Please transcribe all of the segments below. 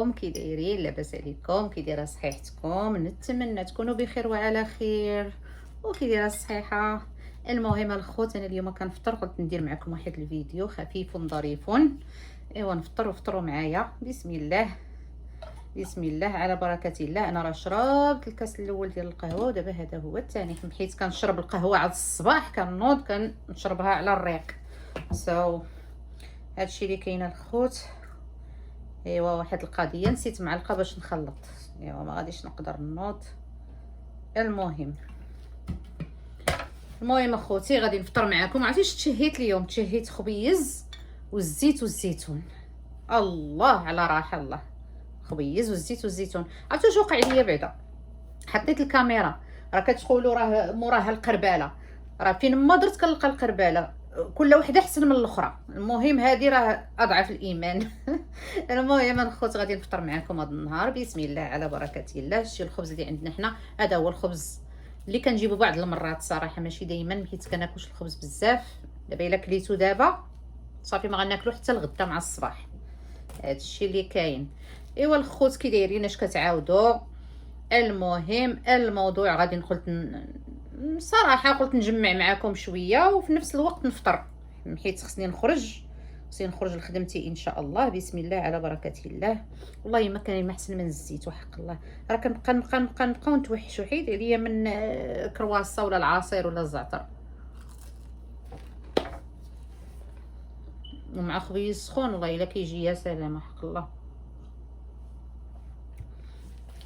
عليكم؟ كي دايرين؟ لاباس عليكم؟ كي دايره صحيحتكم؟ نتمنى تكونوا بخير وعلى خير. وكي دايره الصحيحه؟ المهم الخوت، انا اليوم كنفطر، قلت ندير معكم واحد الفيديو خفيف ظريف. ايوا نفطر وفطروا معايا. بسم الله بسم الله على بركه الله. انا راه شربت الكاس الاول ديال القهوه، ودابا هذا هو الثاني، حيت كنشرب القهوه على الصباح كنوض كنشربها على الريق. هادشي اللي كاين الخوت. ايوا واحد القضيه نسيت معلقه باش نخلط، ايوا ما غاديش نقدر نوض. المهم اخوتي غادي نفطر معكم. عرفتي تشهيت اليوم؟ تشهيت خبيز والزيت والزيتون. الله على راحه الله. خبيز والزيت والزيتون. عرفتوا واش وقع ليا بعدا؟ حطيت الكاميرا، راه كتقولوا راه موراها القرباله، راه فين ما درت كنلقى القرباله، كل وحده احسن من الاخرى. المهم هذه راه اضعف الايمان. المهم الخوت غادي نفطر معكم هذا النهار. بسم الله على بركه الله. شتي الخبز اللي عندنا حنا، هذا هو الخبز اللي كنجيبو بعض المرات صراحه، ماشي دائما حيت كناكلش الخبز بزاف. دابا الا كليتو دابا صافي ما غناكلو حتى الغدا مع الصباح. هذا الشيء اللي كاين. ايوا الخوت كي دايرين؟ اش كتعاودوا؟ المهم الموضوع غادي صراحه قلت نجمع معكم شويه وفي نفس الوقت نفطر، حيت خصني نخرج لخدمتي ان شاء الله. بسم الله على بركه الله. والله ما كاين ما احسن من الزيت وحق الله. راه كنبقاو نتوحشوا حيت عليا من كرواسه ولا العصير ولا الزعتر، ومع خبيز سخون والله الا كيجي يا سلام حق الله.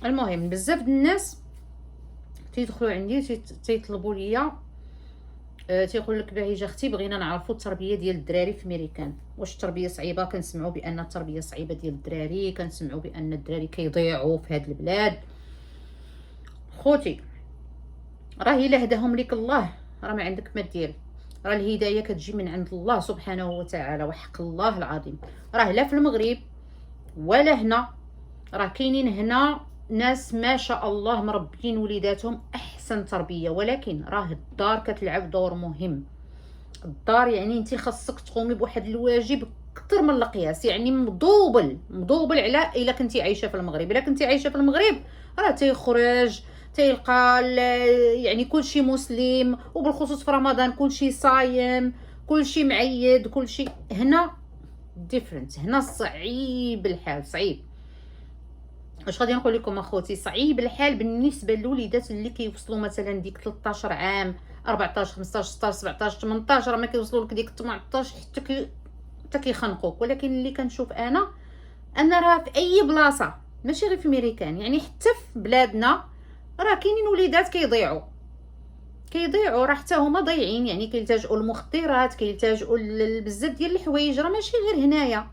المهم بزاف د الناس تيدخلوا عندي تيطلبوا ليا، تيقول لك بهيجه اختي بغينا نعرفوا التربيه ديال الدراري في امريكان. واش التربيه صعيبه؟ كنسمعوا بان التربيه صعيبه ديال الدراري، كنسمعوا بان الدراري كيضيعوا في هذه البلاد. خوتي راه الا هداهم لك الله راه ما عندك ما دير، راه الهدايه كتجي من عند الله سبحانه وتعالى وحق الله العظيم. راه لا في المغرب ولا هنا، راه كاينين هنا ناس ما شاء الله مربين وليداتهم احسن تربيه، ولكن راه الدار كتلعب دور مهم. الدار يعني انت خاصك تقومي بواحد الواجب اكثر من القياس، يعني مضوبل على الا كنتي عايشه في المغرب. الا كنتي عايشه في المغرب راه تيخرج تيلقى يعني كلشي مسلم، وبالخصوص في رمضان كلشي صايم، كلشي معيد، كلشي. هنا ديفرنت، هنا صعيب الحال، صعيب. اش غادي نقول لكم اخوتي؟ صعيب الحال بالنسبه للوليدات اللي كيوصلوا مثلا ديك 13 عام، 14 15 16 17 18، ما كيوصلوا لك ديك 18 حتى كيخنقوك. ولكن اللي كنشوف انا راه في اي بلاصه ماشي غير في امريكان، يعني حتى في بلادنا راه كاينين وليدات كيضيعوا راه حتى هما ضايعين، يعني كيلتجؤوا للمخدرات، كيلتجؤوا بزاف ديال الحوايج، راه ماشي غير هنايا.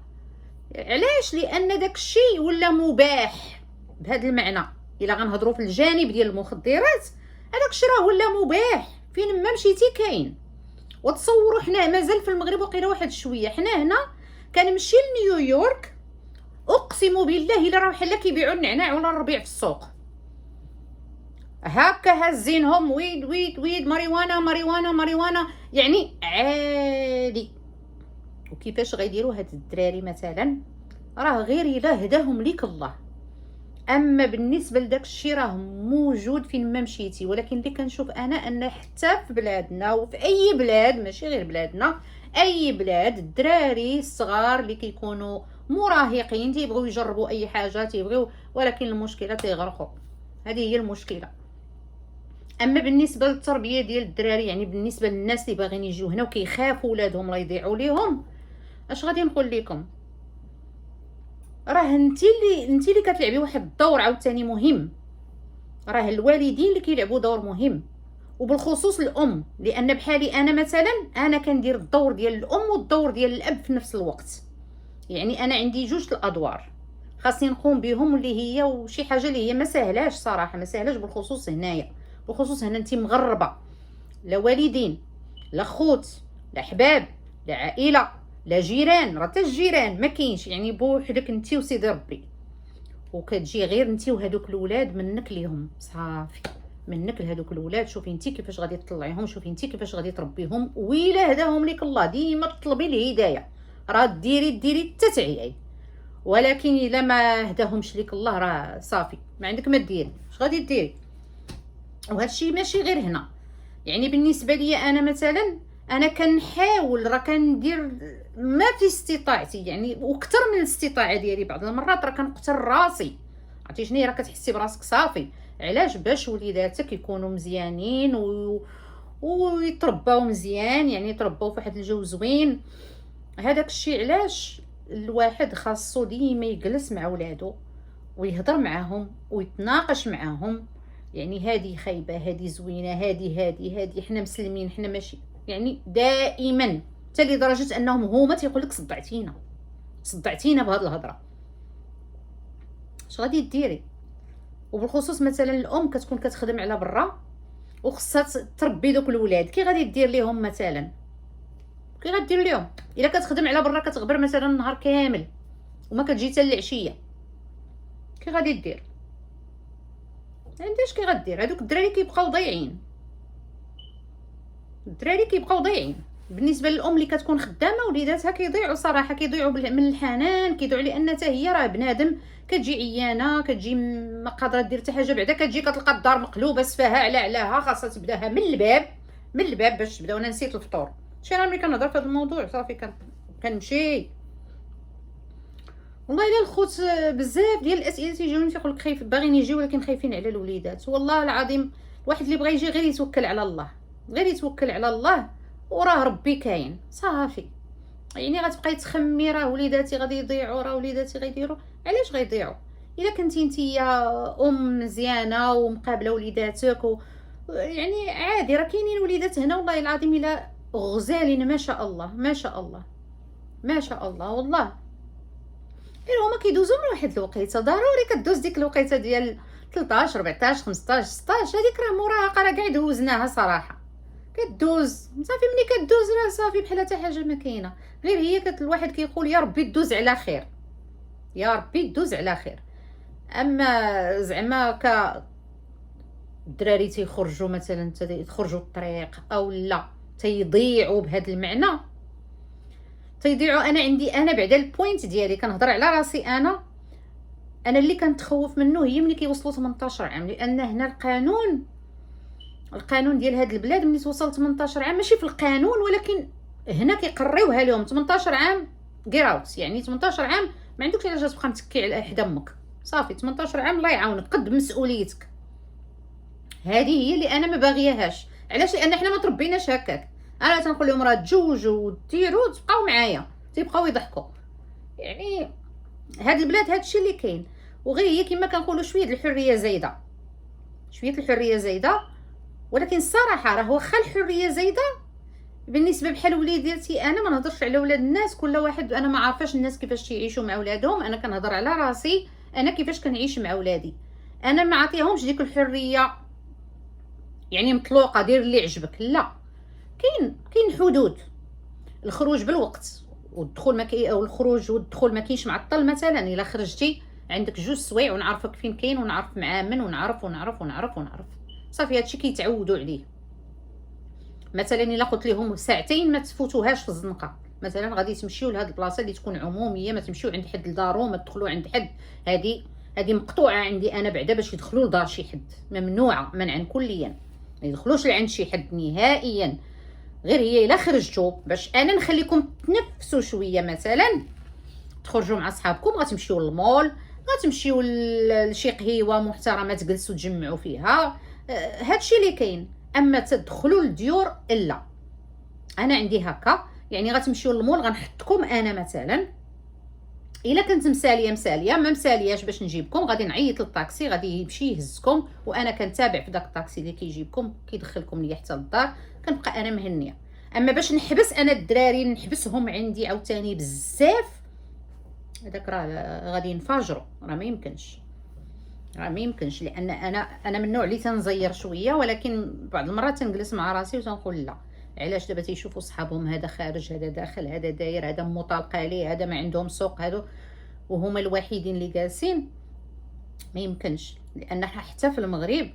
علاش؟ لان داك الشيء ولا مباح بهذا المعنى. الا غنهضروا في الجانب ديال المخدرات، هذاك الشيء راه ولا مباح فين ما مشيتي كاين. وتصوروا حنا مازال في المغرب وقيله واحد شويه، حنا هنا كنمشي لنيويورك اقسم بالله الا راه بحال كيبيعوا النعناع ولا الربيع في السوق، هكا هازينهم ويد ماريوانا، يعني عادي. وكيفاش غيديروا هاد الدراري مثلا؟ راه غير الا هداهم ليك الله. اما بالنسبه لداك الشيء راه موجود فين ما مشيتي. ولكن اللي كنشوف ان حتى في بلادنا وفي اي بلاد، ماشي غير بلادنا، اي بلاد، الدراري الصغار اللي كيكونوا مراهقين تيبغيو يجربوا اي حاجه، تيبغيو، ولكن المشكله تيغرقوا. هذه هي المشكله. اما بالنسبه للتربيه ديال الدراري، يعني بالنسبه للناس اللي باغيين يجيو هنا وكيخافوا ولادهم لا يضيعوا ليهم، اش غادي نقول لكم؟ راه انت اللي كتلعبي واحد الدور عاوتاني مهم. راه الوالدين اللي كيلعبوا دور مهم، وبالخصوص الام، لان بحالي انا مثلا انا كندير الدور ديال الام والدور ديال الاب في نفس الوقت. يعني انا عندي جوج الادوار خاصني نقوم بهم، اللي هي وشي حاجه اللي هي ما سهلاش صراحه، ما سهلاش. بالخصوص هنايا، بالخصوص هنا انت مغربه، لا والدين لا خوت لا احباب لا عائله لا جيران. راه حتى الجيران ما كاينش، يعني بوحدك انت وسيدي ربي، وكتجي غير انت وهذوك الاولاد منك ليهم صافي، منك لهذوك الاولاد. شوفي انت كيفاش غادي تطلعيهم، شوفي انت كيفاش غادي تربيهم. ويلا هداهم لك الله، ديما تطلبي الهدايه، راه ديري حتى تعياي. ولكن الا ما هداهمش ليك الله راه صافي ما عندك ما دير. اش غادي ديري؟ وهذا الشيء ماشي غير هنا، يعني بالنسبه لي انا مثلا انا كنحاول راه كندير ما في استطاعتي، يعني وكثر من الاستطاعه ديالي. بعض المرات راه كنقتل راسي، عرفتي شنو راه كتحسي براسك صافي. علاش؟ باش وليداتك يكونوا مزيانين ويترباو مزيان، يعني يترباو في واحد الجو زوين. هذاك الشيء علاش الواحد خاصو ديما يجلس مع ولادو ويهضر معاهم ويتناقش معاهم، يعني هذه خايبه، هذه زوينه، هذه حنا مسلمين، حنا ماشي، يعني دائما حتى لدرجه انهم هما تيقول لك صدعتينا بهذه الهضره. اش غادي ديري؟ وبالخصوص مثلا الام كتكون كتخدم على برا وخصها تربي دوك الولاد، كي غادي دير ليهم مثلا؟ كي غدير ليهم؟ الا كتخدم على برا كتغبر مثلا النهار كامل وما كتجي حتى العشيه، كي غادي دير؟ عنداش كي غدير؟ هذوك الدراري كيبقاو ضايعين، بالنسبه للام اللي كتكون خدامه وليداتها كيضيعوا صراحه، كيضيعوا من الحنان، كيضيعوا لان حتى هي راه بنادم، كتجي عيانه، كتجي ما قادره دير حتى حاجه، بعدا كتجي كتلقى الدار مقلوبه سفاها على علاها، خاصها تبداها من الباب باش تبدا. وانا نسيت الفطور، شي نهار ملي كنهضر في هذا الموضوع صافي كنمشي. والله الا الخوت بزاف ديال الاسئله تيجيوني تيقول لك خايف، باغيين يجيو ولكن خايفين على الوليدات. والله العظيم الواحد اللي بغى يجي غير يتوكل على الله، وراه ربي كاين صافي. يعني غتبقاي تخمي راه وليداتي غادي يضيعوا، راه وليداتي غيديروا. علاش غيضيعوا؟ الا كنتي نتيا ام مزيانه ومقابله وليداتك يعني عادي. راه كاينين وليدات هنا والله العظيم الا غزالين ما شاء الله والله، غير هما كيدوزو من واحد الوقيته، ضروري كدوز ديك الوقيته ديال 13 14 15 16، هذيك راه مراهقه، راه كاع دوزناها صراحه. كدوز صافي، ملي كدوز راه صافي بحال حتى حاجه ما كاينه، غير هي الواحد كيقول يا ربي تدوز على خير. اما زعما الدراري تيخرجوا مثلا تيخرجوا الطريق او لا تيضيعوا بهذا المعنى، انا عندي بعدا البوينت ديالي كنهضر على راسي. انا اللي كنتخوف منه هي ملي كيوصلوا 18 عام، لان هنا القانون ديال هاد البلاد ملي توصل 18 عام، ماشي في القانون ولكن هنا كيقريوها لهم 18 عام كيراوت، يعني 18 عام ما عندكش علاش تبقى متكي على حدا امك، صافي 18 عام الله يعاونك قد مسؤوليتك. هذه هي اللي انا ما باغياهاش. علاش؟ لان حنا ما تربيناش هكاك. انا تنقول لهم راه تزوجوا وديروا تبقاو معايا، تيبقاو يضحكوا. يعني هاد البلاد هاد الشيء اللي كاين، وغير هي كما كنقولوا شويه الحريه زايده. ولكن الصراحه راه واخا الحريه زايده بالنسبه بحال وليداتي، انا ما نهضرش على ولاد الناس، كل واحد انا ما عارفاش الناس كيفاش يعيشوا مع ولادهم، انا كنهضر على راسي انا كيفاش كنعيش مع ولادي. انا ما عطيهمش ديك الحريه يعني مطلوقه دير اللي عجبك، لا، كاين حدود. الخروج بالوقت والدخول او الخروج والدخول ما كاينش معطل. مثلا الا خرجتي عندك 2 سوايع ونعرفك فين كاين ونعرف مع من ونعرف صافي، هادشي كيتعودوا عليه. مثلا الا قلت لهم ساعتين ما تفوتوهاش في الزنقه، مثلا غادي تمشيو لهاد البلاصه اللي تكون عموميه، ما تمشيو عند حد لدارو، ما تدخلوا عند حد، هذه مقطوعه عندي انا بعدا باش يدخلوا لدار شي حد، ممنوعه منعا كليا، ما يدخلوش لعند شي حد نهائيا. غير هي الا خرجتوا باش انا نخليكم تنفسوا شويه، مثلا تخرجوا مع صحابكم، غتمشيو للمول، غتمشيو لشي قهيوه محترمه تجلسوا تجمعوا فيها، هادشي اللي كاين. اما تدخلوا للديور الا. انا عندي هكا، يعني غتمشيو للمول غنحطكم انا مثلا، الا كنت مساليه ما مسالياش باش نجيبكم، غادي نعيط للطاكسي غادي يمشي يهزكم، وانا كنتابع في داك الطاكسي اللي كيجيبكم كيدخلكم ليا حتى للدار، كنبقى انا مهنيه. اما باش نحبس انا الدراري نحبسهم عندي عاوتاني بزاف، هذاك راه غادي ينفجروا، راه ما يمكنش لان انا من النوع اللي تنزير شويه، ولكن بعض المرات تنجلس مع راسي وتنقول لا، علاش دابا تيشوفوا صحابهم هذا خارج هذا داخل هذا داير هذا مطلق عليه هذا ما عندهم سوق هادو وهما الوحيدين اللي جالسين؟ ما يمكنش، لان حتى في المغرب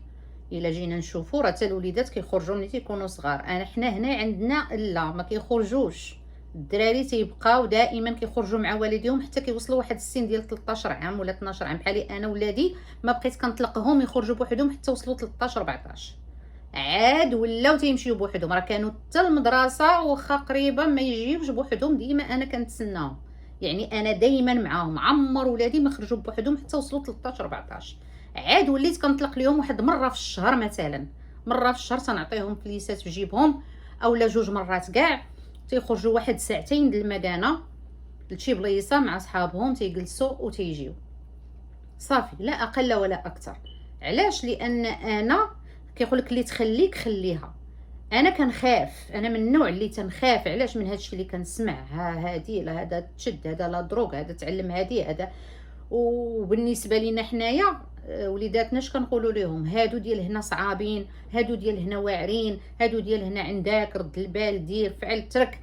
الا جينا نشوفوا راه حتى الوليدات كيخرجوا ملي تيكونوا صغار. حنا هنا عندنا لا ما كيخرجوش، الدراري تيبقاو دائما كيخرجوا مع والديهم حتى كيوصلوا واحد السن ديال 13 عام ولا 12 عام. بحالي انا ولادي ما بقيت كنطلقهم يخرجوا بوحدهم حتى وصلوا 13 14، عاد ولاو تيمشيو بوحدهم. راه كانوا حتى المدرسه واخا قريبه ما يجيوش بوحدهم، ديما انا كنتسناهم. يعني انا دائما معاهم، عمر ولادي ما خرجوا بوحدهم حتى وصلوا 13 14. عاد وليت كنطلق لهم واحد مره في الشهر مثلا، مره في الشهر تنعطيهم فليسات في جيبهم اولا 2 مرات كاع، تيخرجوا واحد ساعتين د المكانه لشي بليصه مع صحابهم، تيجلسوا وتيجيو صافي، لا اقل ولا اكثر. علاش؟ لان انا كيقول لك اللي تخليك خليها. انا كنخاف، انا من النوع اللي تنخاف. علاش؟ من هادشي اللي كنسمع، هادي لا هذا تشد، هذا لا دروغ، هذا تعلم هادي هذا. وبالنسبه لينا حنايا وليداتنا اش كنقولوا لهم؟ هادو ديال هنا صعابين، هادو ديال هنا واعرين، هادو ديال هنا عندك رد البال، دير فعل ترك.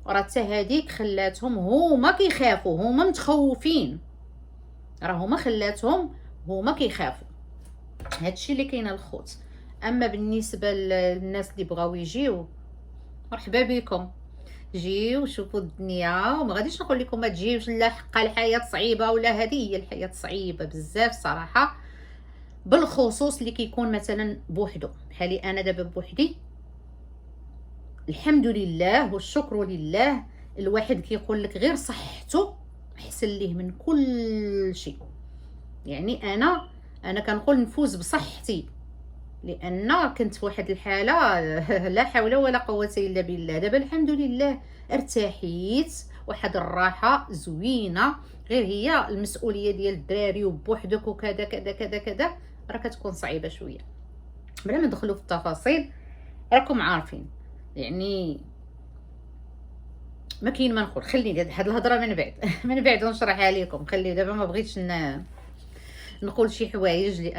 راه حتى هذيك خلاتهم هما كيخافوا، هما متخوفين، راه هما خلاتهم هما كيخافوا. هادشي اللي كاين الخوت. اما بالنسبه للناس اللي بغاو يجيو، مرحبا بكم، جيو شوفوا الدنيا. وما غاديش نقول لكم ما تجيوش، لا حقا الحياه صعيبه ولا هذه هي الحياه صعيبه بزاف صراحه، بالخصوص اللي كيكون مثلا بوحدو. بحالي انا دابا بوحدي الحمد لله والشكر لله. الواحد كيقول لك غير صحته احسن ليه من كل شيء. يعني انا كنقول نفوز بصحتي، لان كنت في واحد الحاله لا حول ولا قوه الا بالله. دابا الحمد لله ارتاحيت، واحد الراحه زوينه. غير هي المسؤوليه ديال الدراري وبوحدك وكذا كذا كذا كذا راه كتكون صعيبه شويه. بلا ما ندخلوا في التفاصيل، راكم عارفين. يعني ما كاين ما نقول، خليني هاد الهضره من بعد من بعد نشرحها لكم. خلي دابا ما بغيتش نقول شي حوايج،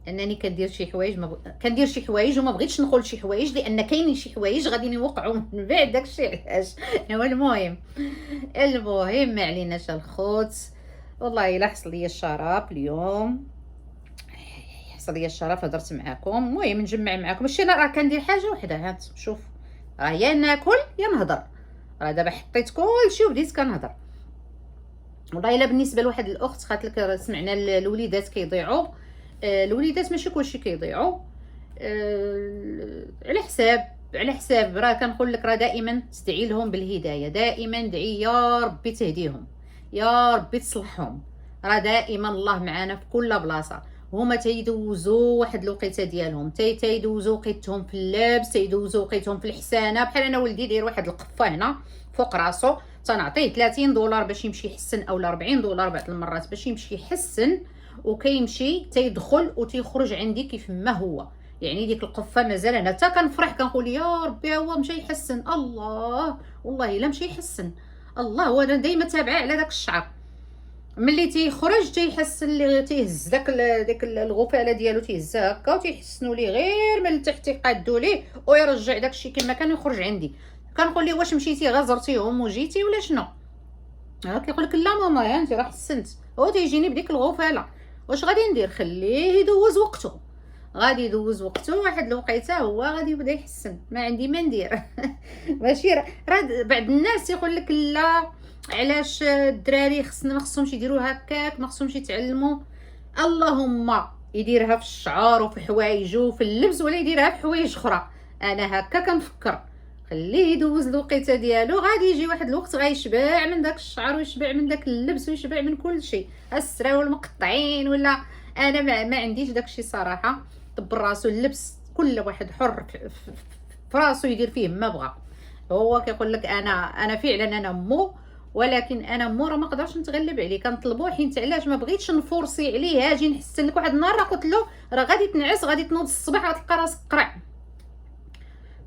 انني كندير شي حوايج كندير شي حوايج وما بغيتش نقول شي حوايج، لان كاينين شي حوايج غادي يوقعوا من بعد داكشي. علاش؟ هو المهم ما عليناش الخوت. والله الا حصل لي الشرف اليوم، حصل لي الشرف هضرت معاكم. المهم نجمع معاكم. ماشي انا راه كندير حاجه وحده، هات شوف، راه يا ناكل يا نهضر. راه دابا حطيت كلشي وبديت كنهضر. والله الا بالنسبه لواحد الاخت قالت لك سمعنا الوليدات كيضيعوا. الوليدات ماشي كلشي كيضيعوا، على حساب راه كنقول لك، راه دائما تدعي لهم بالهدايه، دائما دعي يا ربي تهديهم، يا ربي تصلحهم. راه دائما الله معانا في كل بلاصه. هما تيدوزوا واحد الوقيته ديالهم، تيدوزوا وقيتهم في اللبس، تيدوزوا وقيتهم في الحسانه. بحال انا ولدي داير واحد القفه هنا فوق راسو، تنعطيه $30 باش يمشي يحسن، اولا $40 بعض المرات باش يمشي يحسن، وكيمشي تيدخل وتيخرج عندي كيف ما هو. يعني ديك القفه مازال انا حتى كنفرح، كنقول يا ربي هو مشى يحسن. الله والله الا مشى يحسن. الله، وانا ديما تابعه على داك الشعر. ملي تيخرج تيحسن لي، تيهز داك الغفاله ديالو تيهزها هكا وتيحسنوا ليه غير من التحت، يقادوا ليه ويرجع داكشي كما كان يخرج عندي. كنقول ليه واش مشيتي غزرتيهم وجيتي ولا شنو؟ كيقول لك لا ماما انت راه حسنت. هو تيجيني بديك الغفاله، واش غادي ندير؟ خليه يدوز وقته، غادي يدوز وقته. واحد الوقيته هو غادي يبدا يحسن، ما عندي ما ندير ماشي راه بعض الناس يقول لك لا علاش الدراري ما خصهمش يديروا هكاك، ما خصهمش يتعلموا. اللهم يديرها في الشعر وفي حوايجه وفي اللبس، ولا يديرها في حوايج اخرى. انا هكا كنفكر، خليه يدوز الوقيته ديالو، غادي يجي واحد الوقت غيشبع من داك الشعر ويشبع من داك اللبس ويشبع من كل شيء، السراول المقطعين ولا. انا ما عنديش داكشي صراحه. دبر راسو اللبس، كل واحد حر في راسو يدير فيه ما بغى. هو كيقول لك انا فعلا انا مو، ولكن انا مو راه ما نقدرش نتغلب عليه. كنطلبو حيت علاش ما بغيتش نفورسي عليه. اجي نحسن لك واحد النهار راه قلت له راه غادي تنعس، غادي تنوض الصباح غتلقى راسك قرع.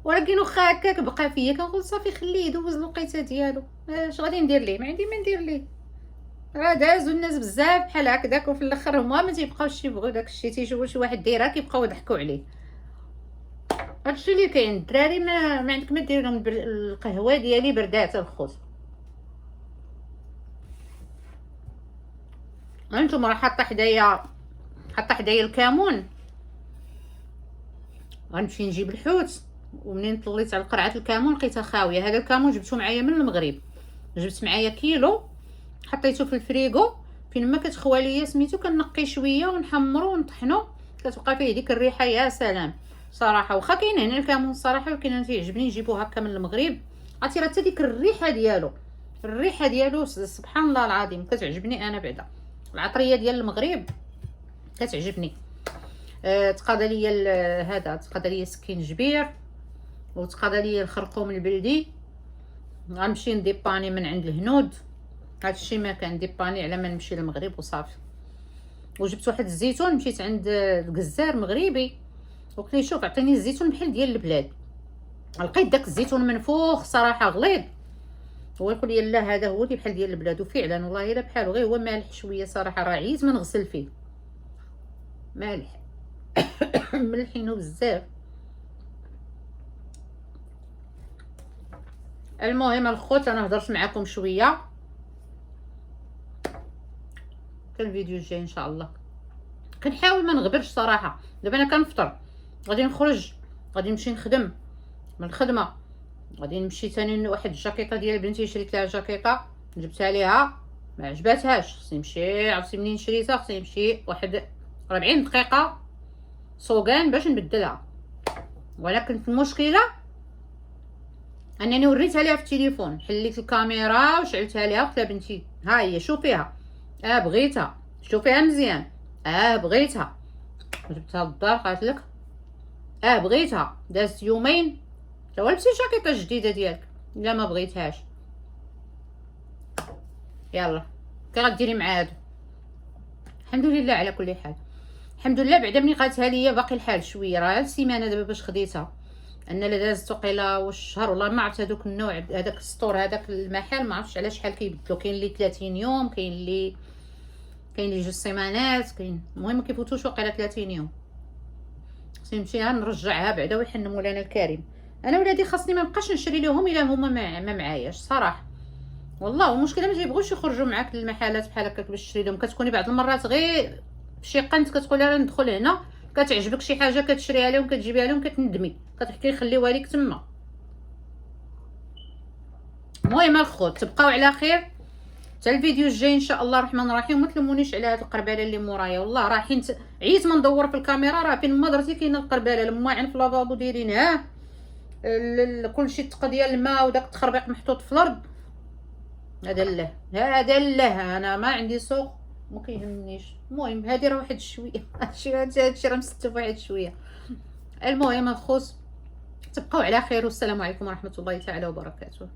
ولكن واخا هكاك بقى فيا كنقول صافي خليه يدوز الوقيته ديالو. اش غادي ندير ليه؟ ما عندي ما ندير ليه. راه دازو الناس بزاف بحال هكذاك، وفي الاخر هما ما تيبقاوش يبغيو داكشي، تيشوفوا شي واحد دايرها كيبقاو يضحكوا عليه. هادشي اللي كاين. الدراري ما عندك ما دير لهم. القهوه ديالي بردات الخوت. انتم راه حاطه حدايا الكمون. غنمشي نجيب الحوت ومنين طليت على قرعه الكمون لقيتها خاويه. هذا الكمون جبته معايا من المغرب، جبت معايا كيلو حطيته في الفريغو. فين ما كتخوى ليا سميتو كنقي شويه ونحمرو ونطحنو كتبقى فيه ديك الريحه يا سلام صراحه. واخا كاين هنا الكمون الصراحه، ولكن انا تيعجبني نجيبو هكا من المغرب. عرفتي راه حتى ديك الريحه ديالو سبحان الله العظيم كتعجبني انا. بعدا العطريه ديال المغرب كتعجبني. تقاضى ليا هذا، تقاضى ليا سكينجبير، وتقاضى ليا الخرقوم البلدي. غنمشي نديباني من عند الهنود، هادشي ما كان ديباني على ما نمشي للمغرب وصافي. وجبت واحد الزيتون، مشيت عند الجزار مغربي وقلت لي شوف عطيني الزيتون بحال ديال البلاد. لقيت داك الزيتون منفوخ صراحه غليظ، هو يقول لي لا هذا هو اللي بحال ديال البلاد. وفعلا والله الا بحالو، غير هو مالح شويه صراحه، راه عييت ما نغسل فيه مالح ملحينو بزاف. المهم الخوت انا هضرت معكم شويه، في الفيديو الجاي ان شاء الله. كنحاول ما نغبرش صراحه. دابا انا كنفطر، غادي نخرج، غادي نمشي نخدم من الخدمه، غادي نمشي ثاني لواحد الجاكيطه ديال بنتي، شريت لها جاكيطه جبتها ليها ما عجباتهاش، خصني نمشي. عرفتي منين شريتها؟ خصني نمشي واحد 40 دقيقه سوقان باش نبدلها. ولكن المشكله انني وريتها ليها في التليفون، حليت الكاميرا وشعلتها ليها قلت لها بنتي ها هي شوفيها، بغيتها، شوفيها مزيان، بغيتها. جبتها للدار قالت لك بغيتها. دازت يومين تا لبسي الجاكيطه الجديده ديالك، لا ما بغيتهاش. يلا كي غديري مع هادو؟ الحمد لله على كل حال، الحمد لله. بعدا ملي قالتها ليا باقي الحال شويه، راه السيمانه دابا باش خديتها. انا لا دازت وقيله واش شهر والله ما عرفت. هذوك النوع هذاك السطور هذاك المحل ما عرفتش على شحال كيبدلو، كاين اللي 30 يوم، كاين اللي 2 سيمانات، كاين المهم ما كيفوتوش وقيله 30 يوم. خصني نمشيها نرجعها بعدا ويحن مولانا الكريم. انا ولادي خاصني ما نبقاش نشري لهم الا هما ما معاياش صراحه والله. والمشكله ما تيبغوش يخرجوا معاك للمحلات بحال هكاك باش تشري لهم. كتكوني بعض المرات غير فشي قنت كتقولي راه ندخل هنا، كتعجبك شي حاجه كتشريها لهم كتجيبها لهم كتندمي، كتحكي خليوها ليك تما. المهم الخوت تبقاو على خير حتى الفيديو الجاي ان شاء الله الرحمن الرحيم. ما تلمونيش على هاد القرباله اللي مورايا، والله راه حين عييت ما ندور في الكاميرا، راه فين ما درتي كاينه القرباله. الماعن في لافابو دايرينها، كلشي تقى ديال الماء وداك التخربيق محطوط في الارض. هذا الله انا ما عندي سوق ما كيهمنيش. المهم هذه راه واحد شويه هادشي راه مستف واحد شويه. المهم الخوص تبقاو على خير، والسلام عليكم ورحمه الله تعالى وبركاته.